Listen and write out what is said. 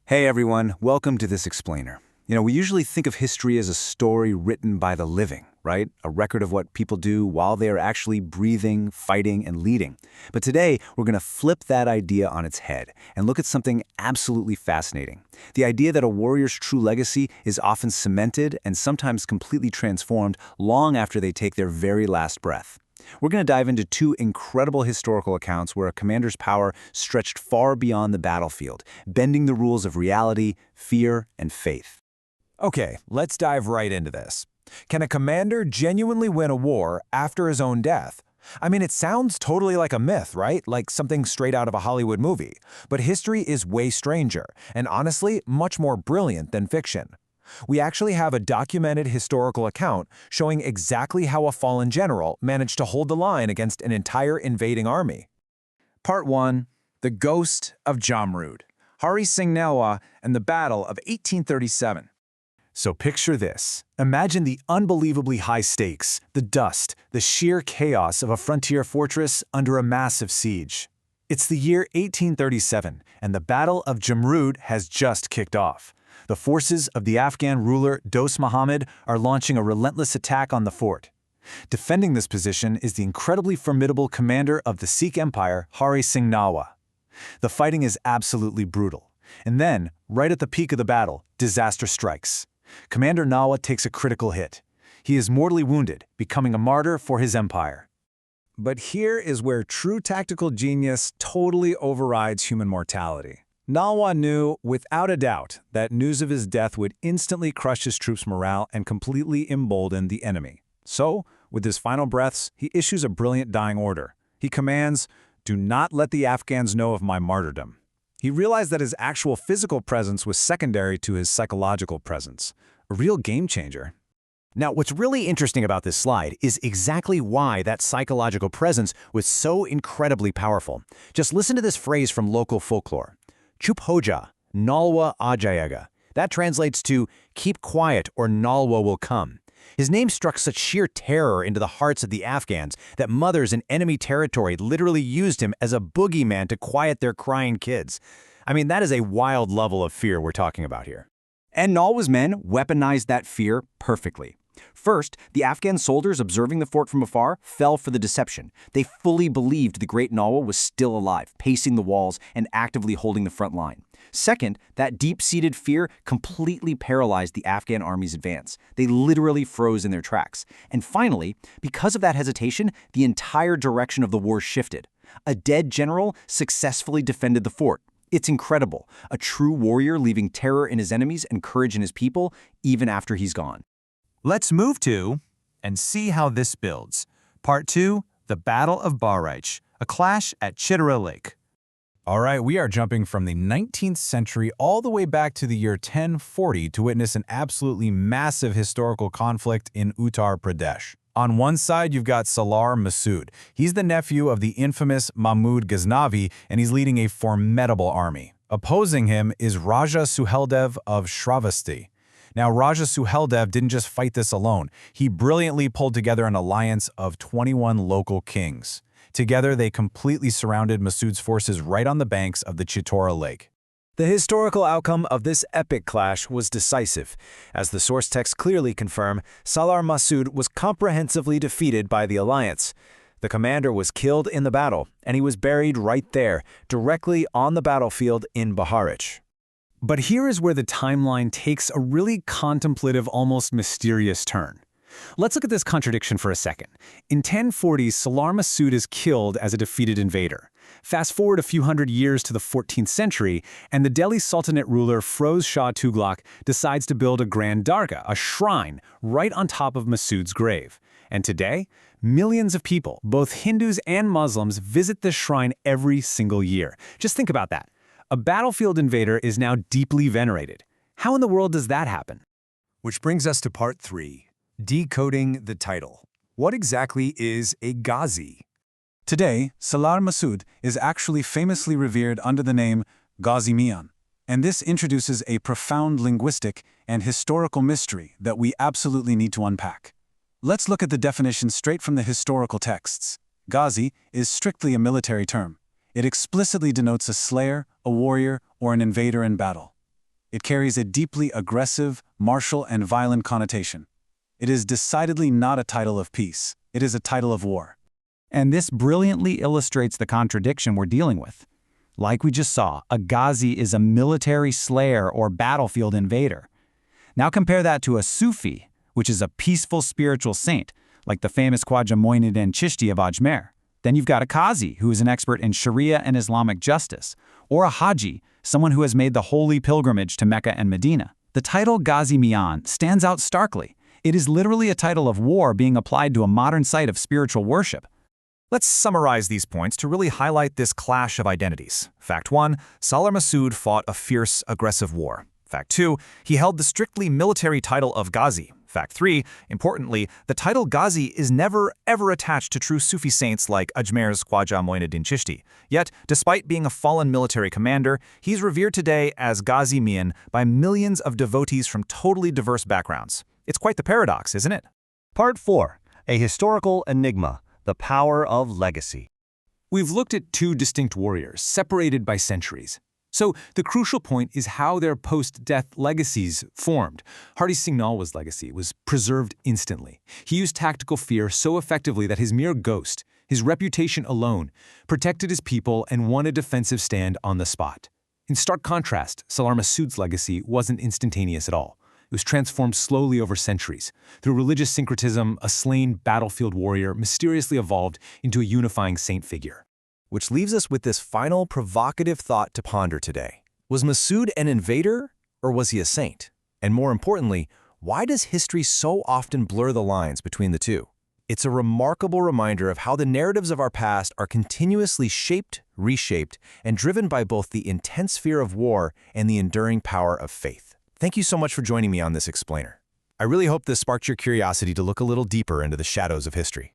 Hey everyone, welcome to this explainer. We usually think of history as a story written by the living, right? A record of what people do while they are actually breathing, fighting, and leading. But today, we're going to flip that idea on its head and look at something absolutely fascinating. The idea that a warrior's true legacy is often cemented and sometimes completely transformed long after they take their very last breath. We're going to dive into two incredible historical accounts where a commander's power stretched far beyond the battlefield, bending the rules of reality, fear, and faith. Okay, let's dive right into this. Can a commander genuinely win a war after his own death? I mean, it sounds totally like a myth, right? Like something straight out of a Hollywood movie. But history is way stranger, and honestly, much more brilliant than fiction. We actually have a documented historical account showing exactly how a fallen general managed to hold the line against an entire invading army. Part 1. The Ghost of Jamrud, Hari Singh Nalwa and the Battle of 1837. So picture this. Imagine the unbelievably high stakes, the dust, the sheer chaos of a frontier fortress under a massive siege. It's the year 1837, and the Battle of Jamrud has just kicked off. The forces of the Afghan ruler Dost Muhammad are launching a relentless attack on the fort. Defending this position is the incredibly formidable commander of the Sikh Empire, Hari Singh Nalwa. The fighting is absolutely brutal. And then, right at the peak of the battle, disaster strikes. Commander Nalwa takes a critical hit. He is mortally wounded, becoming a martyr for his empire. But here is where true tactical genius totally overrides human mortality. Nalwa knew, without a doubt, that news of his death would instantly crush his troops' morale and completely embolden the enemy. So, with his final breaths, he issues a brilliant dying order. He commands, "Do not let the Afghans know of my martyrdom." He realized that his actual physical presence was secondary to his psychological presence. A real game changer. Now, what's really interesting about this slide is exactly why that psychological presence was so incredibly powerful. Just listen to this phrase from local folklore. Chup hoja, Nalwa aa jayega. That translates to, keep quiet or Nalwa will come. His name struck such sheer terror into the hearts of the Afghans that mothers in enemy territory literally used him as a boogeyman to quiet their crying kids. I mean, that is a wild level of fear we're talking about here. And Nalwa's men weaponized that fear perfectly. First, the Afghan soldiers observing the fort from afar fell for the deception. They fully believed the great Nalwa was still alive, pacing the walls and actively holding the front line. Second, that deep-seated fear completely paralyzed the Afghan army's advance. They literally froze in their tracks. And finally, because of that hesitation, the entire direction of the war shifted. A dead general successfully defended the fort. It's incredible. A true warrior leaving terror in his enemies and courage in his people, even after he's gone. Let's move to and see how this builds. Part 2, the Battle of Bahraich, a clash at Chitara Lake. All right, we are jumping from the 19th century all the way back to the year 1040 to witness an absolutely massive historical conflict in Uttar Pradesh. On one side, you've got Salar Massoud. He's the nephew of the infamous Mahmud Ghaznavi, and he's leading a formidable army. Opposing him is Raja Suheldev of Shravasti. Now, Raja Suheldev didn't just fight this alone. He brilliantly pulled together an alliance of 21 local kings. Together, they completely surrounded Massoud's forces right on the banks of the Chitara Lake. The historical outcome of this epic clash was decisive. As the source texts clearly confirm, Salar Massoud was comprehensively defeated by the alliance. The commander was killed in the battle, and he was buried right there, directly on the battlefield in Bahraich. But here is where the timeline takes a really contemplative, almost mysterious turn. Let's look at this contradiction for a second. In 1040, Salar Massoud is killed as a defeated invader. Fast forward a few hundred years to the 14th century, and the Delhi Sultanate ruler Firoz Shah Tughlaq decides to build a grand dargah, a shrine, right on top of Massoud's grave. And today, millions of people, both Hindus and Muslims, visit this shrine every single year. Just think about that. A battlefield invader is now deeply venerated. How in the world does that happen? Which brings us to part 3, decoding the title. What exactly is a Ghazi? Today, Salar Massoud is actually famously revered under the name Ghazi Mian, and this introduces a profound linguistic and historical mystery that we absolutely need to unpack. Let's look at the definition straight from the historical texts. Ghazi is strictly a military term. It explicitly denotes a slayer, a warrior, or an invader in battle. It carries a deeply aggressive, martial, and violent connotation. It is decidedly not a title of peace. It is a title of war. And this brilliantly illustrates the contradiction we're dealing with. Like we just saw, a Ghazi is a military slayer or battlefield invader. Now compare that to a Sufi, which is a peaceful spiritual saint, like the famous Khwaja Moinuddin Chishti of Ajmer. Then you've got a Qazi, who is an expert in Sharia and Islamic justice, or a Haji, someone who has made the holy pilgrimage to Mecca and Medina. The title Ghazi Mian stands out starkly. It is literally a title of war being applied to a modern site of spiritual worship. Let's summarize these points to really highlight this clash of identities. Fact 1, Salar Masood fought a fierce, aggressive war. Fact 2, he held the strictly military title of Ghazi. Fact 3, importantly, the title Ghazi is never ever attached to true Sufi saints like Ajmer's Khwaja Moinuddin Chishti. Yet, despite being a fallen military commander, he's revered today as Ghazi Mian by millions of devotees from totally diverse backgrounds. It's quite the paradox, isn't it? Part 4. A historical enigma. The power of legacy. We've looked at two distinct warriors, separated by centuries. So the crucial point is how their post-death legacies formed. Hari Singh Nalwa's legacy was preserved instantly. He used tactical fear so effectively that his mere ghost, his reputation alone, protected his people and won a defensive stand on the spot. In stark contrast, Salar Masood's legacy wasn't instantaneous at all. It was transformed slowly over centuries. Through religious syncretism, a slain battlefield warrior mysteriously evolved into a unifying saint figure. Which leaves us with this final provocative thought to ponder today. Was Masood an invader, or was he a saint? And more importantly, why does history so often blur the lines between the two? It's a remarkable reminder of how the narratives of our past are continuously shaped, reshaped, and driven by both the intense fear of war and the enduring power of faith. Thank you so much for joining me on this explainer. I really hope this sparked your curiosity to look a little deeper into the shadows of history.